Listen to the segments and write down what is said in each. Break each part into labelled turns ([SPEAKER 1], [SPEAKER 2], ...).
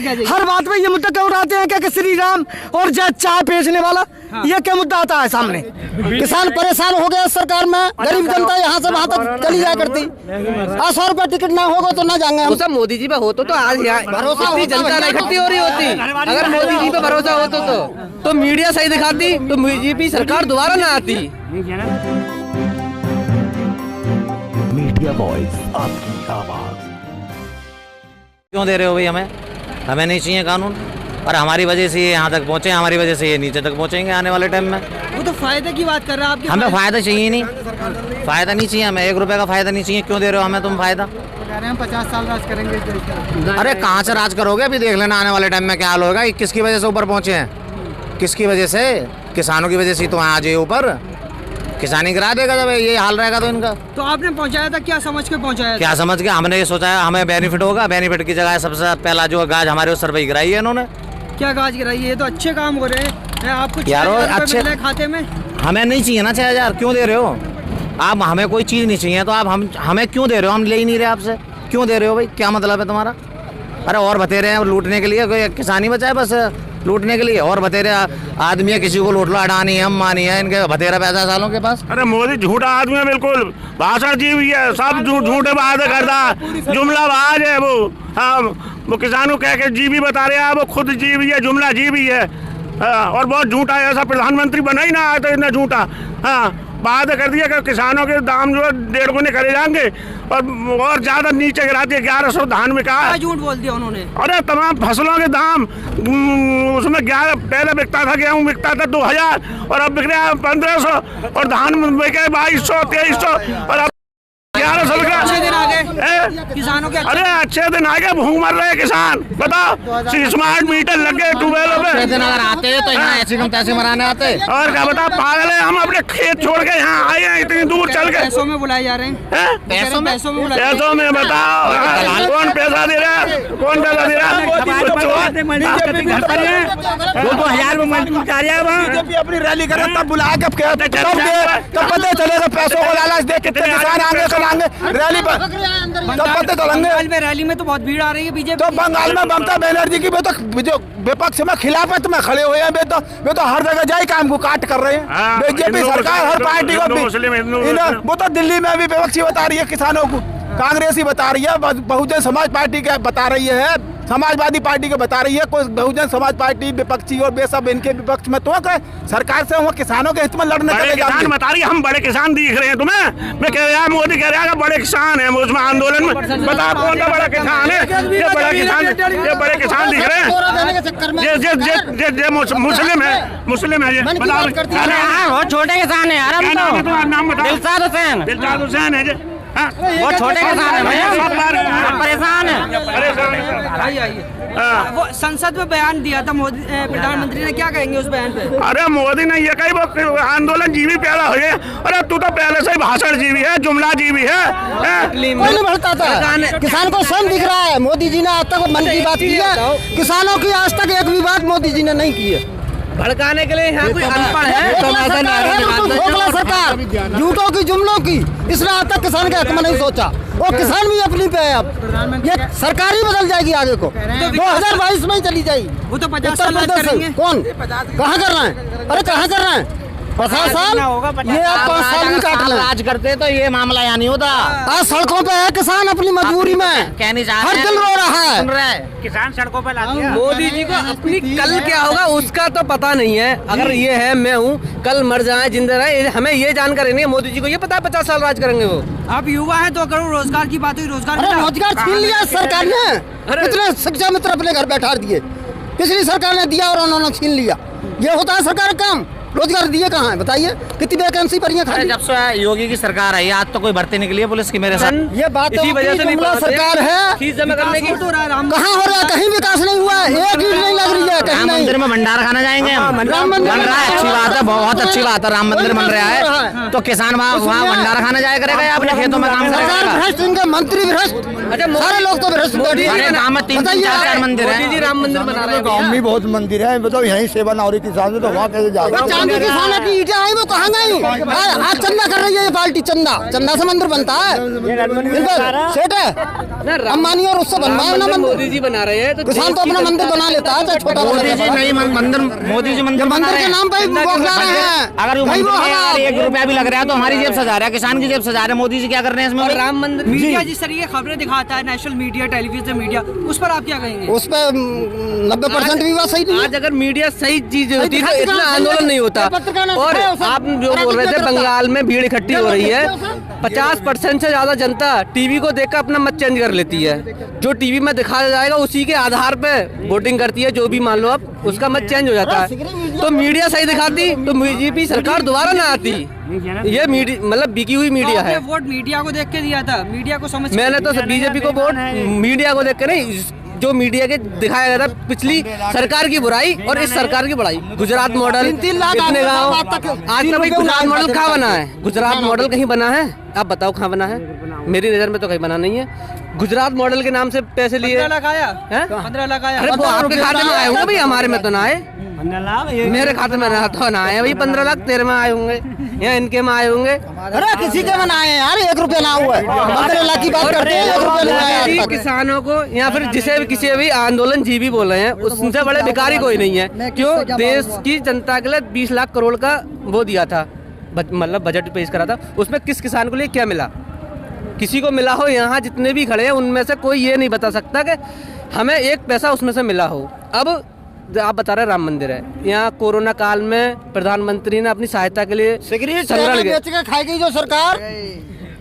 [SPEAKER 1] हर बात में ये मुद्दा क्यों उठाते हैं क्या कि श्री राम और चाय बेचने वाला, ये क्या मुद्दा आता है सामने? किसान परेशान हो गया सरकार में, गरीब जनता यहाँ से वहाँ तक चली जाया करती। 100 रुपए टिकट ना होगा तो ना जाएंगे हम।
[SPEAKER 2] सब मोदी जी पे होता तो आज भरोसा जनता नहीं इकट्ठी हो रही होती। अगर मोदी जी पे भरोसा होता तो मीडिया सही दिखाती तो बीजेपी सरकार दोबारा ना आती।
[SPEAKER 3] मीडिया वॉइस, आपकी आवाज।
[SPEAKER 4] क्यों दे रहे हो भाई? हमें नहीं चाहिए कानून, और हमारी वजह से ये यहाँ तक पहुँचे, हमारी वजह से ये नीचे तक पहुँचेंगे आने वाले टाइम में।
[SPEAKER 1] वो तो फायदे की बात कर रहे हैं आप।
[SPEAKER 4] हमें फायदा चाहिए नहीं, फायदा नहीं चाहिए हमें, 1 रुपए का फायदा नहीं चाहिए। क्यों दे रहे हो हमें तुम फायदा?
[SPEAKER 1] हम 50 साल राज करेंगे।
[SPEAKER 4] अरे कहाँ से राज करोगे? अभी देख लेना आने वाले टाइम में क्या हाल होगा। किसकी वजह से ऊपर पहुँचे हैं? किसकी वजह से? किसानों की वजह से तो आज ये ऊपर किसानी गिरा देगा जब ये हाल रहेगा तो इनका।
[SPEAKER 1] तो आपने पहुंचाया था, क्या समझ के पहुंचाया था?
[SPEAKER 4] क्या समझ के? हमने ये सोचा है हमें बेनिफिट होगा, बेनिफिट की जगह सबसे पहला जो गाज हमारे उस सर पे गिराई है इन्होंने।
[SPEAKER 1] क्या गाज गिराई है? ये तो अच्छे काम हो रहे हैं। आपको
[SPEAKER 4] यार
[SPEAKER 1] अच्छे खाते में
[SPEAKER 4] हमें नहीं चाहिए ना 6000। क्यों दे रहे हो आप? हमें कोई चीज़ नहीं चाहिए तो आप हमें क्यों दे रहे हो? हम ले ही नहीं रहे आपसे। क्यों दे रहे हो भाई? क्या मतलब है तुम्हारा? अरे और बतेरे हैं लूटने के लिए, कोई किसान ही बचा है बस लूटने के लिए? और बतेरे आदमी है, किसी को लूट लो, अडानी है, अंबानी है, इनके बतेरा पैसा सालों के पास।
[SPEAKER 5] अरे मोदी झूठा आदमी है, बिल्कुल भाषण जीव है, सब झूठे वादे करता, जुमलाबाज है वो। हाँ, वो किसानों कह के जीवी बता रहे हैं, वो खुद जीवी है, जुमला जीवी है। और बहुत झूठा है, ऐसा प्रधानमंत्री बना ही ना आया तो इतना झूठा। हाँ, बात कर दिया कि किसानों के दाम जो है 1.5 गुने करे जाएंगे और ज्यादा नीचे गिरा दिए। 1100 धान में कहा
[SPEAKER 1] झूठ बोल दिया उन्होंने।
[SPEAKER 5] अरे तमाम फसलों के दाम उसमें 11 पहले बिकता था, गेहूँ बिकता था 2000 और अब बिक रहा है 1500 और धान बिके 2200 2300 और अब 1100 बिक रहा।
[SPEAKER 1] अच्छे दिन आ गए किसानों के।
[SPEAKER 5] अरे अच्छे दिन आ गए, भूख मर रहे किसान। बताओ, स्मार्ट मीटर लग गए ट्यूबवेलों पे।
[SPEAKER 4] दिन अगर आते तो यहाँ ऐसे कम पैसे मराने आते।
[SPEAKER 5] और क्या बता, पागल है हम, अपने खेत छोड़ के यहाँ आए हैं, इतनी दूर चल के।
[SPEAKER 1] पैसों में बुलाए जा रहे हैं।
[SPEAKER 4] पैसों में
[SPEAKER 5] बताओ कौन पैसा दे रहा है? कौन पैसा दे रहा है?
[SPEAKER 1] 2000 में बीजेपी अपनी रैली करे तब बुलाया, कब पता चलेगा पैसों को लालच दे कितने किसान आगे चलाएंगे रैली पर, तब पता चलेंगे। रैली में तो बहुत भीड़ आ रही है बीजेपी। तो बंगाल में ममता बनर्जी की जो विपक्ष में खिलाफत में खड़े हुए हैं, वे तो हर जगह जाए काम को काट कर रहे हैं। बीजेपी सरकार हर पार्टी को, वो तो दिल्ली में भी विपक्षी बता रही है किसानों को, कांग्रेसी बता रही है, बहुजन समाज पार्टी के बता रही है, समाजवादी पार्टी के बता रही है, कोई बहुजन समाज पार्टी विपक्षी और वे सब इनके विपक्ष में। तो सरकार से वो किसानों के हित में लड़ने के लिए बता रही है। हम बड़े किसान दिख रहे हैं तुम्हें? मैं कह रहा मोदी कह रहा है बड़े किसान है उसमें आंदोलन में। बता कौन सा बड़ा किसान है? ये बड़ा किसान, ये बड़े किसान दिख रहे हैं। ये मुस्लिम है, मुस्लिम है ये।
[SPEAKER 4] वो छोटे किसान है,
[SPEAKER 5] नाम बताओ।
[SPEAKER 4] दिलशाद हुसैन।
[SPEAKER 5] दिलशाद हुसैन है जी।
[SPEAKER 4] वो छोटे किसान है भैया, परेशान है।
[SPEAKER 1] वो संसद में बयान दिया था मोदी प्रधानमंत्री ने, क्या कहेंगे उस बयान पे?
[SPEAKER 5] अरे मोदी ने ये कही वो आंदोलन जीवी पैदा हुए। अरे तू तो पहले से ही भाषण जीवी है, जुमला जीवी है।
[SPEAKER 1] कोई नहीं भड़कता था, किसान को स्वयं दिख रहा है। मोदी जी ने आज तक मन की बात की है, किसानों की आज तक एक भी बात मोदी जी ने नहीं की है।
[SPEAKER 2] भड़काने के लिए यहाँ कोई अनपढ़ है?
[SPEAKER 1] सरकार झूठों की, जुमलों की, इसने आज तक किसान के हक में नहीं सोचा। वो किसान भी अपनी पे है, अब ये सरकार ही बदल जाएगी आगे को, 2022 में ही चली जाएगी। वो तो 50 साल करेंगे। कौन कहाँ कर रहे हैं? अरे कहाँ कर रहे हैं? 50 साल, ये आप 5 साल भी काट लें।
[SPEAKER 4] राज करते तो ये मामला यहाँ नहीं होता।
[SPEAKER 1] आज सड़कों पे है किसान अपनी मजबूरी में,
[SPEAKER 4] क्या नहीं चाह
[SPEAKER 1] हर दिल रो रहा है।
[SPEAKER 4] किसान सड़कों पे ला दिया।
[SPEAKER 2] मोदी जी को अपनी कल क्या होगा उसका तो पता नहीं है। अगर ये है मैं हूँ, कल मर जाए जिंदा रहे, हमें ये जानकारी नहीं है। मोदी जी को ये पता है 50 साल राज करेंगे वो।
[SPEAKER 1] आप युवा हैं तो करो, रोजगार की बात हुई, रोजगार छीन लिया सरकार ने। कितने शिक्षा मित्र अपने घर बैठा दिए, पिछली सरकार ने दिया और उन्होंने छीन लिया। ये होता है सरकार का काम। रोजगार दिए कहाँ है बताइए? कितनी वैकेंसी पड़ी है खाली?
[SPEAKER 4] जब से योगी की सरकार है आज तो कोई भर्ती निकली है पुलिस की मेरे साथ।
[SPEAKER 1] ये बात
[SPEAKER 2] इसी वजह से
[SPEAKER 1] सरकार है,
[SPEAKER 2] फीस जमा करने की
[SPEAKER 1] कहाँ हो रहा है? कहीं विकास नहीं हुआ है, एक ईंट नहीं लग रही है कहीं।
[SPEAKER 4] राम मंदिर में भंडारा खाना जाएंगे हम।
[SPEAKER 1] राम मंदिर
[SPEAKER 4] बन रहा है, अच्छी बात है, बहुत अच्छी बात है। राम मंदिर बन रहा है तो किसान वहाँ भंडारा खाना जाया करेगा या अपने खेतों में काम करेगा?
[SPEAKER 1] भ्रष्ट, इनके मंत्री भ्रष्ट, सारे लोग तो भ्रष्ट।
[SPEAKER 4] गाँव में 3-4 मंदिर है।
[SPEAKER 2] राम मंदिर बना रहे हैं।
[SPEAKER 6] गाँव में बहुत मंदिर है, बताओ यहीं सेवा नावरी किसान से तो वहाँ कैसे जाएगा?
[SPEAKER 1] चांदी की सोना की ईंटें आई वो कहाँ गई? आज चंदा कर रही है ये पार्टी, चंदा से मंदिर बनता है। सेठ है
[SPEAKER 2] अंबानी और उससे बनवाए ना मंदिर, मोदी जी बना रहे हैं तो किसान तो अपना मंदिर बना लेता है, चाहे छोटा
[SPEAKER 4] मोदी जी नहीं मंदिर, मोदी जी मंदिर
[SPEAKER 2] मंदिर के नाम पे बौखला रहे हैं।
[SPEAKER 4] अगर वो मंदिर में यार 1 रुपया भी लग रहा है तो हमारी जेब सजा रहा है, किसान की जेब सजा रहा है। मोदी जी क्या कर रहे हैं इसमें?
[SPEAKER 2] राम मंदिर
[SPEAKER 7] मीडिया जिस तरीके खबरें दिखाता है, नेशनल मीडिया, टेलीविजन मीडिया, उस पर आप क्या कहेंगे?
[SPEAKER 2] उस पर 90% भी बात सही नहीं। आज अगर मीडिया सही चीज होती तो इतना आंदोलन नहीं होता। और आप जो बोल रहे थे बंगाल में भीड़ इकट्ठी हो रही है, 50% से ज्यादा जनता टीवी को देखकर अपना मत चेंज कर लेती है। जो टीवी में दिखाया जाएगा उसी के आधार पे वोटिंग करती है, जो भी मान लो आप, उसका मत चेंज हो जाता है। तो मीडिया सही दिखाती तो बीजेपी सरकार दोबारा ना आती। ये मीडिया मतलब बिकी हुई मीडिया है।
[SPEAKER 7] वोट मीडिया को देख के दिया था, मीडिया को समझ
[SPEAKER 2] मैंने तो बीजेपी को वोट मीडिया को देख के नहीं, जो मीडिया के दिखाया गया था पिछली सरकार की बुराई और इस सरकार की बड़ाई। गुजरात मॉडल कितने गाँव आज तक गुजरात मॉडल कहाँ बना है? गुजरात मॉडल कहीं बना है? आप बताओ कहाँ बना है? मेरी नजर में तो कहीं बना नहीं है। गुजरात मॉडल के नाम से पैसे लिए
[SPEAKER 7] 15 लाख आया, 15 लाख आया।
[SPEAKER 2] अरे वो आपके खाते में आए होंगे भाई, हमारे में तो ना आए। मेरे खाते में तो ना आए भाई। 15 लाख तेरे में आए होंगे या इनके में आए होंगे।
[SPEAKER 8] अरे किसी के में ना आए यार, 1 रुपया ना हुआ है। 15 लाख की बात करते हैं, 1 रुपया नहीं आया आज तक।
[SPEAKER 2] किसानों को या फिर जिसे भी किसी भी आंदोलन जीवी बोल रहे हैं, उससे बड़े भिखारी कोई नहीं है। क्यों? देश की जनता के लिए 20 लाख करोड़ का वो दिया था, मतलब बजट पेश करा था, उसमें किस किसान को लिए क्या मिला? किसी को मिला हो? यहाँ जितने भी खड़े हैं उनमें से कोई ये नहीं बता सकता कि हमें 1 पैसा उसमें से मिला हो। अब आप बता रहे राम मंदिर है, यहाँ कोरोना काल में प्रधानमंत्री ने अपनी सहायता के लिए संग्रहण
[SPEAKER 8] बेच के खाएगी जो सरकार,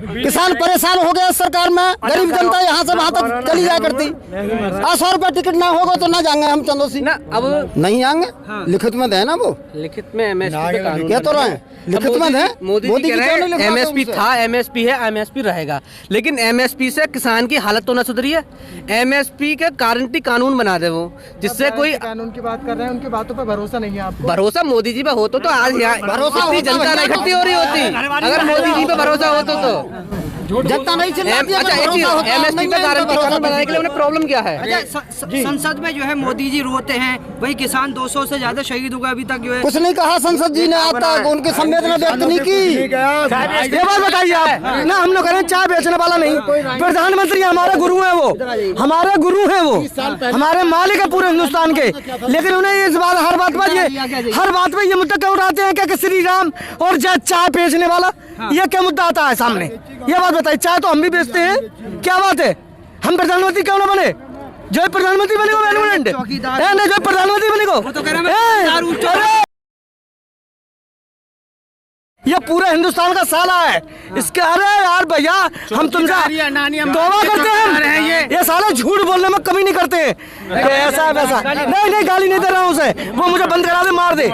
[SPEAKER 8] किसान परेशान हो गया सरकार में, गरीब जनता यहाँ से वहाँ तक चली जाया करती। 100 रुपया टिकट ना होगा तो ना जाएंगे हम चंदोसी
[SPEAKER 2] ना, अब
[SPEAKER 8] नहीं आएंगे। लिखित में दे ना, वो
[SPEAKER 2] लिखित में एमएसपी
[SPEAKER 8] क्या तो रहे लिखित में दे।
[SPEAKER 2] मोदी जी कह रहे हैं एमएसपी था, एमएसपी है, एमएसपी रहेगा। लेकिन एमएसपी से किसान की हालत तो ना सुधरी है। एमएसपी के गारंटी कानून बना दे वो, जिससे कोई
[SPEAKER 9] कानून की बात कर रहे हैं, उनकी बातों पर भरोसा नहीं है आपको?
[SPEAKER 2] भरोसा मोदी जी पे हो तो आज यहाँ इतनी जनता नहीं इकट्ठी हो रही होती। अगर मोदी जी पे भरोसा हो तो
[SPEAKER 8] जनता नहीं चिल्लाती है।
[SPEAKER 2] अच्छा, एमएसपी पे गारंटी कानून बनाने के लिए उन्हें प्रॉब्लम क्या है?
[SPEAKER 7] संसद में जो है मोदी जी रोते हैं, वही किसान 200 से ज्यादा शहीद हुआ अभी तक जो है।
[SPEAKER 8] कुछ नहीं कहा संसद जी ने आज तक, उनकी संवेदना व्यक्त नहीं की।
[SPEAKER 1] ये बात बताइए आप ना, हम लोग कह रहे हैं चाय बेचने वाला नहीं, प्रधानमंत्री हमारे गुरु हैं, वो हमारे गुरु हैं, वो हमारे मालिक है पूरे हिंदुस्तान के। लेकिन उन्हें इस बात हर बात पे ये मुद्दा क्यों उठाते हैं कि श्री राम और चाय बेचने वाला, ये क्या मुद्दा आता है सामने? ये बात बताइए। चाय तो हम भी बेचते हैं, क्या बात है? हम प्रधानमंत्री क्यों ना बने? जो प्रधानमंत्री बने जो प्रधानमंत्री बने ये पूरे हिंदुस्तान का साला है इसके। अरे यार भैया, हम तुमसे तौबा करते हैं, ये साले झूठ बोलने में कमी नहीं करते हैं। ऐसा वैसा नहीं, गाली नहीं दे रहा हूँ उसे, वो मुझे बंद करा दे, मार दे।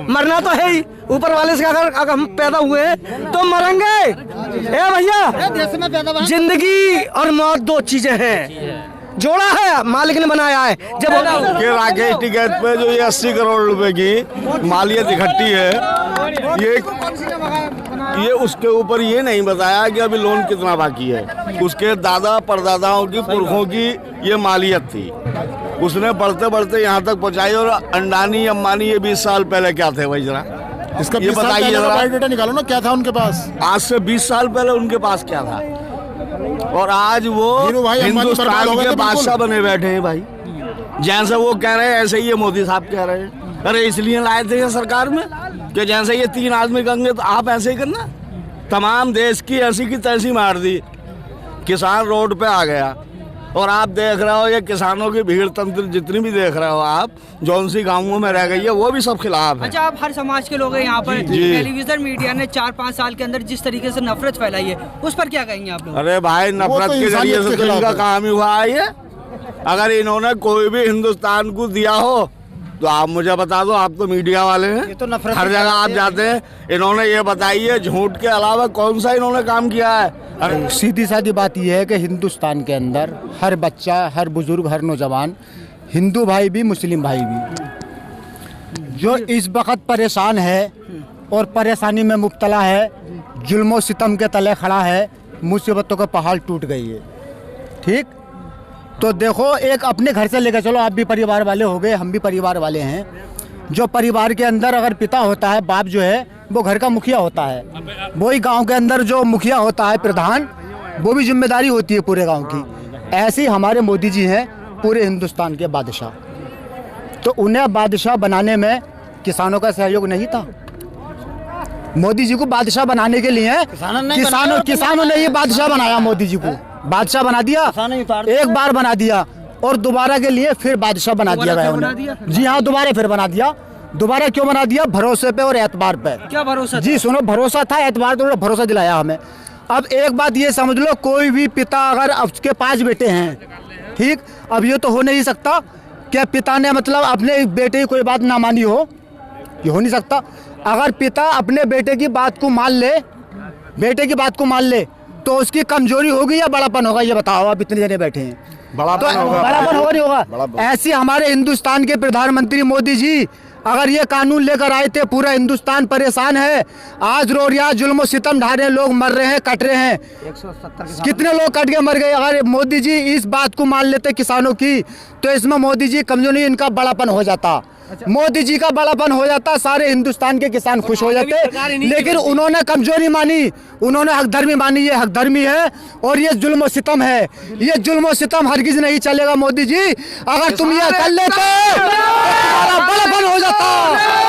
[SPEAKER 1] मरना तो है ही, ऊपर वाले से अगर हम पैदा हुए हैं तो मरेंगे। ए भैया, जिंदगी और मौत 2 चीजें हैं, जोड़ा है, मालिक ने बनाया है। जब
[SPEAKER 6] राकेश टिकैत पे जो ये 80 करोड़ रुपए की मालियत इकट्ठी है, ये उसके ऊपर ये नहीं बताया कि अभी लोन कितना बाकी है। उसके दादा परदादाओं की पुरखों की ये मालियत थी, उसने बढ़ते बढ़ते यहाँ तक पहुँचाई। और अंडानी अंबानी ये 20 साल पहले क्या थे भाई, जरा
[SPEAKER 9] इसका
[SPEAKER 6] ये बताइए,
[SPEAKER 9] बायोडाटा निकालो ना, क्या था उनके पास
[SPEAKER 6] आज से 20 साल पहले उनके पास क्या था। और आज वो हिंदुस्तान के बादशाह बने बैठे हैं भाई। जैसे वो कह रहे हैं ऐसे ही ये मोदी साहब कह रहे हैं। अरे इसलिए लाए थे ये सरकार में कि जैसे ये 3 आदमी कहेंगे तो आप ऐसे ही करना। तमाम देश की ऐसी की तैसी मार दी, किसान रोड पे आ गया। और आप देख रहे हो ये किसानों की भीड़ तंत्र जितनी भी देख रहे हो आप, जौन सी गाँवों में रह गई है, वो भी सब खिलाफ है।
[SPEAKER 7] अच्छा, आप हर समाज के लोग हैं यहाँ पर। टेलीविजन मीडिया ने 4-5 साल के अंदर जिस तरीके से नफरत फैलाई है, उस पर क्या कहेंगे आप लोग?
[SPEAKER 6] अरे भाई, नफरत के जरिए से तो इनका काम ही हुआ है ये। अगर इन्होंने कोई भी हिंदुस्तान को दिया हो तो आप मुझे बता दो, आप तो मीडिया वाले हैं, तो हर जगह आप जाते हैं। इन्होंने ये बताइए झूठ के अलावा कौन सा इन्होंने काम किया है?
[SPEAKER 9] अरे सीधी सादी बात यह है कि हिंदुस्तान के अंदर हर बच्चा, हर बुजुर्ग, हर नौजवान, हिंदू भाई भी मुस्लिम भाई भी, जो इस वक्त परेशान है और परेशानी में मुब्तला है, जुल्म सितम के तले खड़ा है, मुसीबतों का पहाड़ टूट गई है। ठीक, तो देखो, एक अपने घर से लेकर चलो, आप भी परिवार वाले हो गए, हम भी परिवार वाले हैं। जो परिवार के अंदर अगर पिता होता है, बाप जो है वो घर का मुखिया होता है, वही गांव के अंदर जो मुखिया होता है प्रधान, वो भी जिम्मेदारी होती है पूरे गांव की। ऐसे ही हमारे मोदी जी हैं पूरे हिंदुस्तान के बादशाह। तो उन्हें बादशाह बनाने में किसानों का सहयोग नहीं था। मोदी जी को बादशाह बनाने के लिए किसानों ने ही बादशाह बनाया। मोदी जी को बादशाह बना दिया, एक बार बना दिया और दोबारा के लिए फिर बादशाह बना दिया गया उन्हें। जी हाँ, दोबारा फिर बना दिया। दोबारा क्यों बना दिया? भरोसे पे और एतबार पे।
[SPEAKER 7] क्या भरोसा? जी
[SPEAKER 9] सुनो, भरोसा था, एतबार तो भरोसा दिलाया हमें। अब एक बात ये समझ लो, कोई भी पिता अगर उसके 5 बेटे हैं, ठीक, अब ये तो हो नहीं सकता क्या पिता ने मतलब अपने बेटे की कोई बात ना मानी हो, ये हो नहीं सकता। अगर पिता अपने बेटे की बात को मान ले, तो उसकी कमजोरी होगी या बड़ापन होगा? ये बताओ, आप इतने जने बैठे हैं, बड़ापन होगा नहीं होगा? ऐसे हमारे हिंदुस्तान के प्रधानमंत्री मोदी जी अगर ये कानून लेकर आए थे, पूरा हिंदुस्तान परेशान है, आज रो रिया, जुल्म सितम ढा रहे हैं, लोग मर रहे हैं, कट रहे हैं, 170 कितने लोग कट के मर गए। अगर मोदी जी इस बात को मान लेते किसानों की, तो इसमें मोदी जी कमजोरी, इनका बड़ापन हो जाता। मोदी जी का बड़ापन हो जाता, सारे हिंदुस्तान के किसान खुश हो जाते। लेकिन उन्होंने कमजोरी मानी, उन्होंने हकधर्मी मानी। ये हकधर्मी है और ये जुल्म सितम है। ये जुल्म सितम हरगिज नहीं चलेगा मोदी जी। अगर तुम ये कर लेते तो तुम्हारा बड़ापन हो जाता।